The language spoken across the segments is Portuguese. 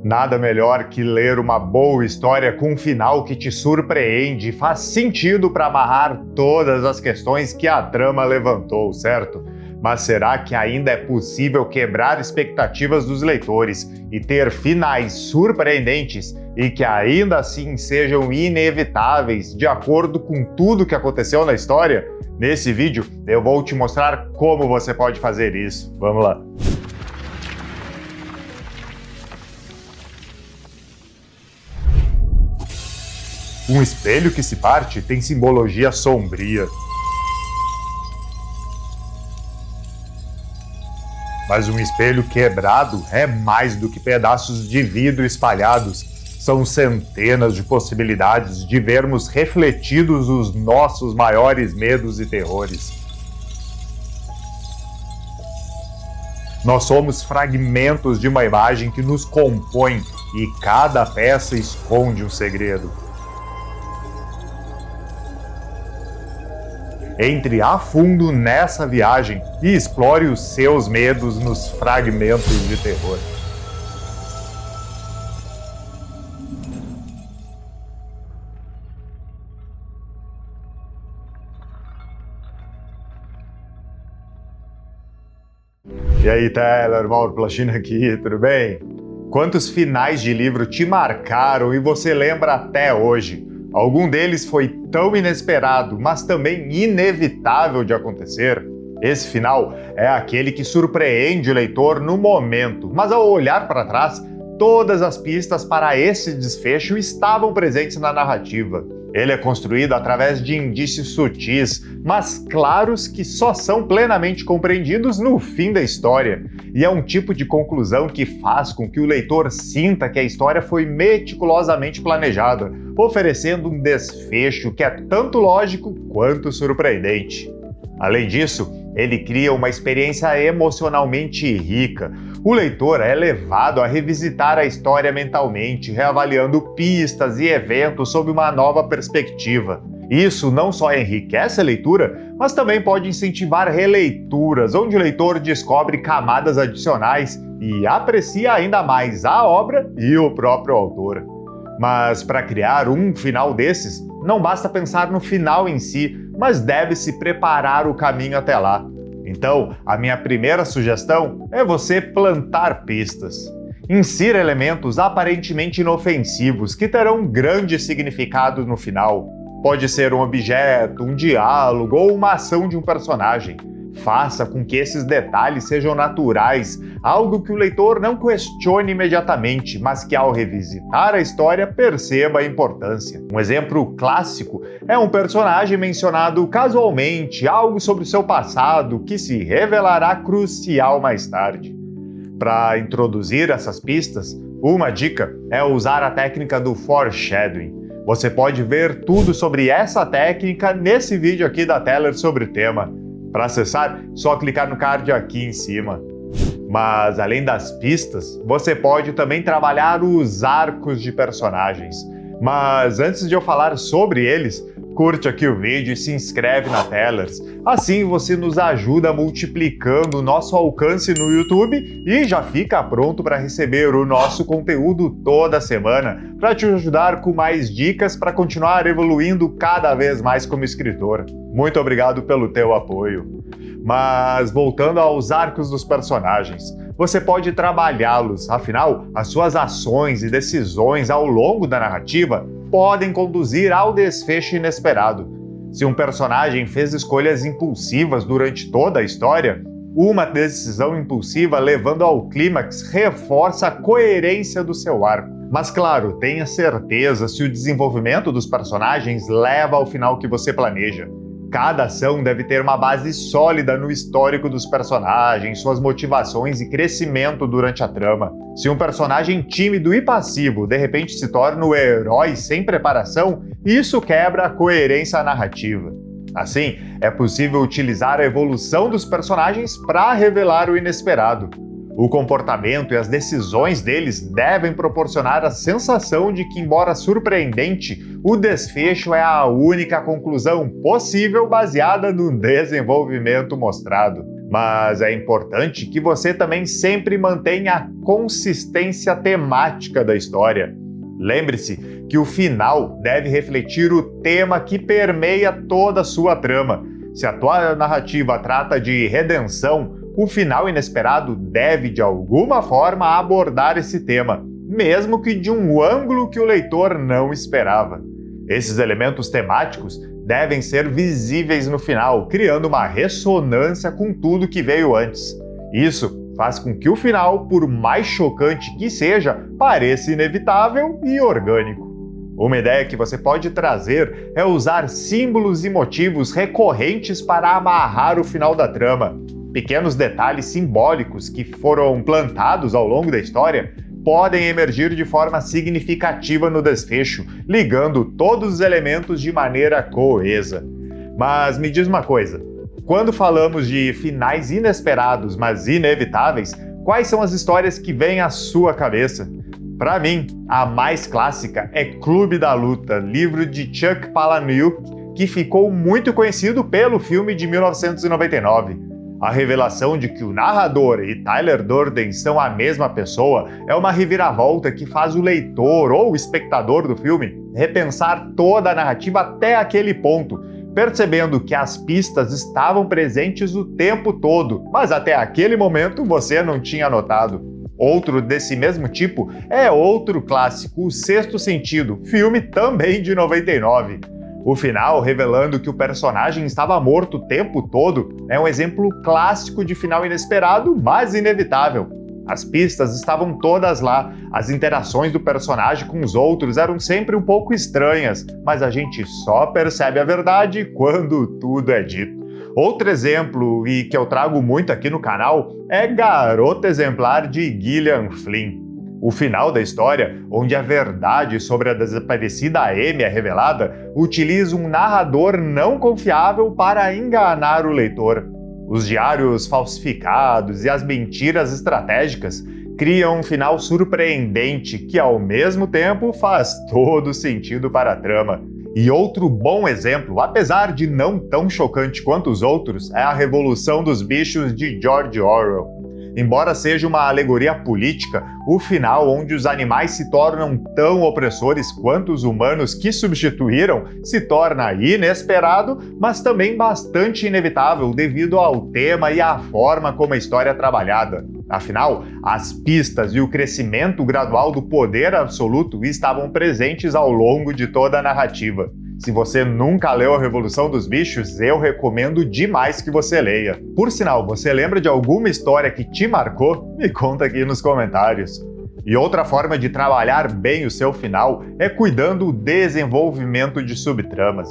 Nada melhor que ler uma boa história com um final que te surpreende e faz sentido para amarrar todas as questões que a trama levantou, certo? Mas será que ainda é possível quebrar expectativas dos leitores e ter finais surpreendentes e que ainda assim sejam inevitáveis de acordo com tudo que aconteceu na história? Nesse vídeo eu vou te mostrar como você pode fazer isso. Vamos lá! Um espelho que se parte tem simbologia sombria. Mas um espelho quebrado é mais do que pedaços de vidro espalhados. São centenas de possibilidades de vermos refletidos os nossos maiores medos e terrores. Nós somos fragmentos de uma imagem que nos compõe e cada peça esconde um segredo. Entre a fundo nessa viagem e explore os seus medos nos fragmentos de terror. E aí, Tyler, Mauro Plachina aqui, tudo bem? Quantos finais de livro te marcaram e você lembra até hoje? Algum deles foi tão inesperado, mas também inevitável de acontecer? Esse final é aquele que surpreende o leitor no momento, mas ao olhar para trás, todas as pistas para esse desfecho estavam presentes na narrativa. Ele é construído através de indícios sutis, mas claros que só são plenamente compreendidos no fim da história. E é um tipo de conclusão que faz com que o leitor sinta que a história foi meticulosamente planejada, oferecendo um desfecho que é tanto lógico quanto surpreendente. Além disso, ele cria uma experiência emocionalmente rica. O leitor é levado a revisitar a história mentalmente, reavaliando pistas e eventos sob uma nova perspectiva. Isso não só enriquece a leitura, mas também pode incentivar releituras, onde o leitor descobre camadas adicionais e aprecia ainda mais a obra e o próprio autor. Mas para criar um final desses, não basta pensar no final em si, mas deve-se preparar o caminho até lá. Então, a minha primeira sugestão é você plantar pistas. Insira elementos aparentemente inofensivos que terão grande significado no final. Pode ser um objeto, um diálogo ou uma ação de um personagem. Faça com que esses detalhes sejam naturais, algo que o leitor não questione imediatamente, mas que ao revisitar a história perceba a importância. Um exemplo clássico é um personagem mencionado casualmente, algo sobre seu passado que se revelará crucial mais tarde. Para introduzir essas pistas, uma dica é usar a técnica do foreshadowing. Você pode ver tudo sobre essa técnica nesse vídeo aqui da Teller sobre o tema. Para acessar, só clicar no card aqui em cima. Mas além das pistas, você pode também trabalhar os arcos de personagens. Mas antes de eu falar sobre eles, curte aqui o vídeo e se inscreve na Tellers. Assim você nos ajuda multiplicando o nosso alcance no YouTube e já fica pronto para receber o nosso conteúdo toda semana, para te ajudar com mais dicas para continuar evoluindo cada vez mais como escritor. Muito obrigado pelo teu apoio. Mas voltando aos arcos dos personagens, você pode trabalhá-los, afinal, as suas ações e decisões ao longo da narrativa podem conduzir ao desfecho inesperado. Se um personagem fez escolhas impulsivas durante toda a história, uma decisão impulsiva levando ao clímax reforça a coerência do seu arco. Mas claro, tenha certeza se o desenvolvimento dos personagens leva ao final que você planeja. Cada ação deve ter uma base sólida no histórico dos personagens, suas motivações e crescimento durante a trama. Se um personagem tímido e passivo de repente se torna o herói sem preparação, isso quebra a coerência narrativa. Assim, é possível utilizar a evolução dos personagens para revelar o inesperado. O comportamento e as decisões deles devem proporcionar a sensação de que, embora surpreendente, o desfecho é a única conclusão possível baseada no desenvolvimento mostrado. Mas é importante que você também sempre mantenha a consistência temática da história. Lembre-se que o final deve refletir o tema que permeia toda a sua trama. Se a tua narrativa trata de redenção, o final inesperado deve, de alguma forma, abordar esse tema, mesmo que de um ângulo que o leitor não esperava. Esses elementos temáticos devem ser visíveis no final, criando uma ressonância com tudo que veio antes. Isso faz com que o final, por mais chocante que seja, pareça inevitável e orgânico. Uma ideia que você pode trazer é usar símbolos e motivos recorrentes para amarrar o final da trama. Pequenos detalhes simbólicos que foram plantados ao longo da história podem emergir de forma significativa no desfecho, ligando todos os elementos de maneira coesa. Mas me diz uma coisa, quando falamos de finais inesperados, mas inevitáveis, quais são as histórias que vêm à sua cabeça? Para mim, a mais clássica é Clube da Luta, livro de Chuck Palahniuk, que ficou muito conhecido pelo filme de 1999. A revelação de que o narrador e Tyler Durden são a mesma pessoa é uma reviravolta que faz o leitor ou o espectador do filme repensar toda a narrativa até aquele ponto, percebendo que as pistas estavam presentes o tempo todo, mas até aquele momento você não tinha notado. Outro desse mesmo tipo é outro clássico, O Sexto Sentido, filme também de 99. O final, revelando que o personagem estava morto o tempo todo, é um exemplo clássico de final inesperado, mas inevitável. As pistas estavam todas lá, as interações do personagem com os outros eram sempre um pouco estranhas, mas a gente só percebe a verdade quando tudo é dito. Outro exemplo, e que eu trago muito aqui no canal, é Garota Exemplar de Gillian Flynn. O final da história, onde a verdade sobre a desaparecida Amy é revelada, utiliza um narrador não confiável para enganar o leitor. Os diários falsificados e as mentiras estratégicas criam um final surpreendente que, ao mesmo tempo, faz todo sentido para a trama. E outro bom exemplo, apesar de não tão chocante quanto os outros, é a Revolução dos Bichos de George Orwell. Embora seja uma alegoria política, o final onde os animais se tornam tão opressores quanto os humanos que substituíram se torna inesperado, mas também bastante inevitável devido ao tema e à forma como a história é trabalhada. Afinal, as pistas e o crescimento gradual do poder absoluto estavam presentes ao longo de toda a narrativa. Se você nunca leu A Revolução dos Bichos, eu recomendo demais que você leia. Por sinal, você lembra de alguma história que te marcou? Me conta aqui nos comentários. E outra forma de trabalhar bem o seu final é cuidando do desenvolvimento de subtramas.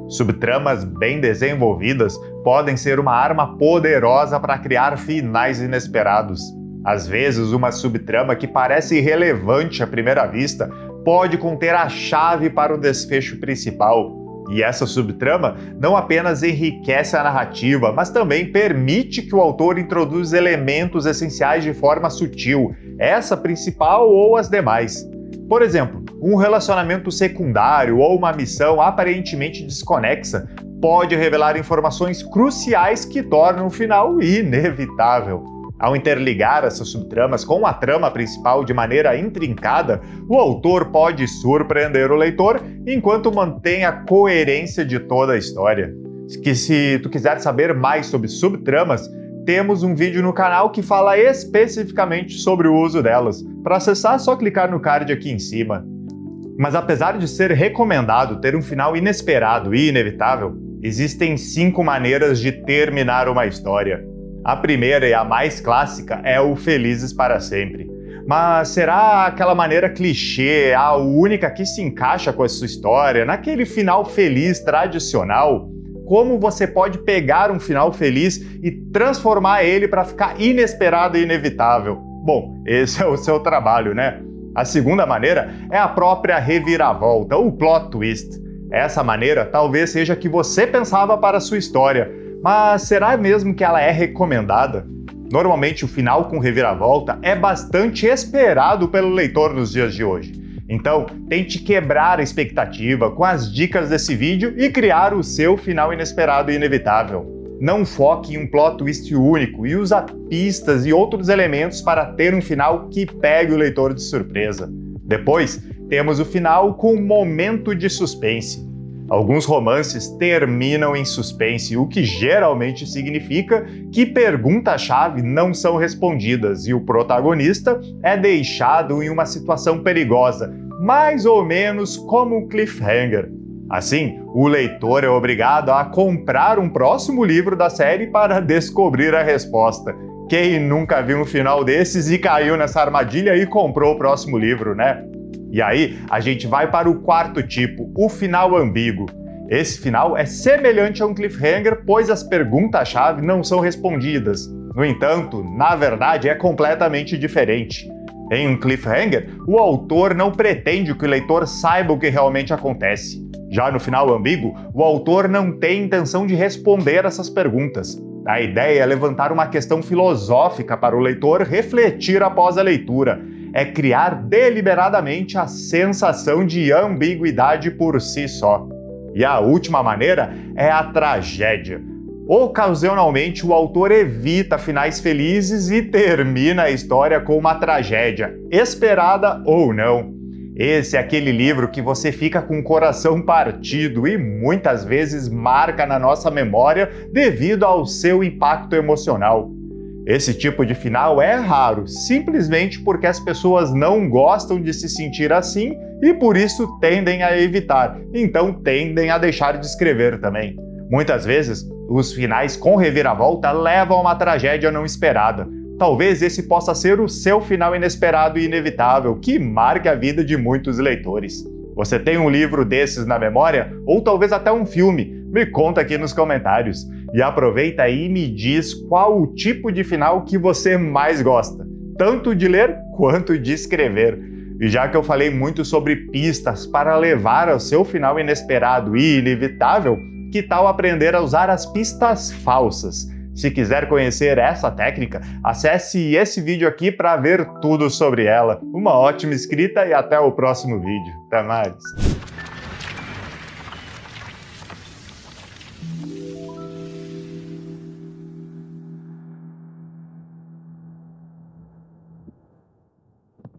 Subtramas bem desenvolvidas podem ser uma arma poderosa para criar finais inesperados. Às vezes, uma subtrama que parece irrelevante à primeira vista pode conter a chave para o desfecho principal. E essa subtrama não apenas enriquece a narrativa, mas também permite que o autor introduza elementos essenciais de forma sutil, essa principal ou as demais. Por exemplo, um relacionamento secundário ou uma missão aparentemente desconexa pode revelar informações cruciais que tornam o final inevitável. Ao interligar essas subtramas com a trama principal de maneira intrincada, o autor pode surpreender o leitor enquanto mantém a coerência de toda a história. Se tu quiser saber mais sobre subtramas, temos um vídeo no canal que fala especificamente sobre o uso delas. Para acessar, é só clicar no card aqui em cima. Mas apesar de ser recomendado ter um final inesperado e inevitável, existem 5 maneiras de terminar uma história. A primeira e a mais clássica é o Felizes para Sempre. Mas será aquela maneira clichê, a única que se encaixa com essa história, naquele final feliz tradicional? Como você pode pegar um final feliz e transformar ele para ficar inesperado e inevitável? Bom, esse é o seu trabalho, né? A segunda maneira é a própria reviravolta, o plot twist. Essa maneira talvez seja a que você pensava para a sua história, mas será mesmo que ela é recomendada? Normalmente o final com reviravolta é bastante esperado pelo leitor nos dias de hoje. Então, tente quebrar a expectativa com as dicas desse vídeo e criar o seu final inesperado e inevitável. Não foque em um plot twist único e usa pistas e outros elementos para ter um final que pegue o leitor de surpresa. Depois, temos o final com um momento de suspense. Alguns romances terminam em suspense, o que geralmente significa que perguntas-chave não são respondidas e o protagonista é deixado em uma situação perigosa, mais ou menos como um cliffhanger. Assim, o leitor é obrigado a comprar um próximo livro da série para descobrir a resposta. Quem nunca viu um final desses e caiu nessa armadilha e comprou o próximo livro, né? E aí, a gente vai para o quarto tipo, o final ambíguo. Esse final é semelhante a um cliffhanger, pois as perguntas-chave não são respondidas. No entanto, na verdade, é completamente diferente. Em um cliffhanger, o autor não pretende que o leitor saiba o que realmente acontece. Já no final ambíguo, o autor não tem intenção de responder essas perguntas. A ideia é levantar uma questão filosófica para o leitor refletir após a leitura. É criar deliberadamente a sensação de ambiguidade por si só. E a última maneira é a tragédia. Ocasionalmente, o autor evita finais felizes e termina a história com uma tragédia, esperada ou não. Esse é aquele livro que você fica com o coração partido e muitas vezes marca na nossa memória devido ao seu impacto emocional. Esse tipo de final é raro, simplesmente porque as pessoas não gostam de se sentir assim e por isso tendem a evitar, então tendem a deixar de escrever também. Muitas vezes, os finais com reviravolta levam a uma tragédia não esperada. Talvez esse possa ser o seu final inesperado e inevitável, que marque a vida de muitos leitores. Você tem um livro desses na memória? Ou talvez até um filme? Me conta aqui nos comentários. E aproveita aí e me diz qual o tipo de final que você mais gosta, tanto de ler quanto de escrever. E já que eu falei muito sobre pistas para levar ao seu final inesperado e inevitável, que tal aprender a usar as pistas falsas? Se quiser conhecer essa técnica, acesse esse vídeo aqui para ver tudo sobre ela. Uma ótima escrita e até o próximo vídeo. Até mais!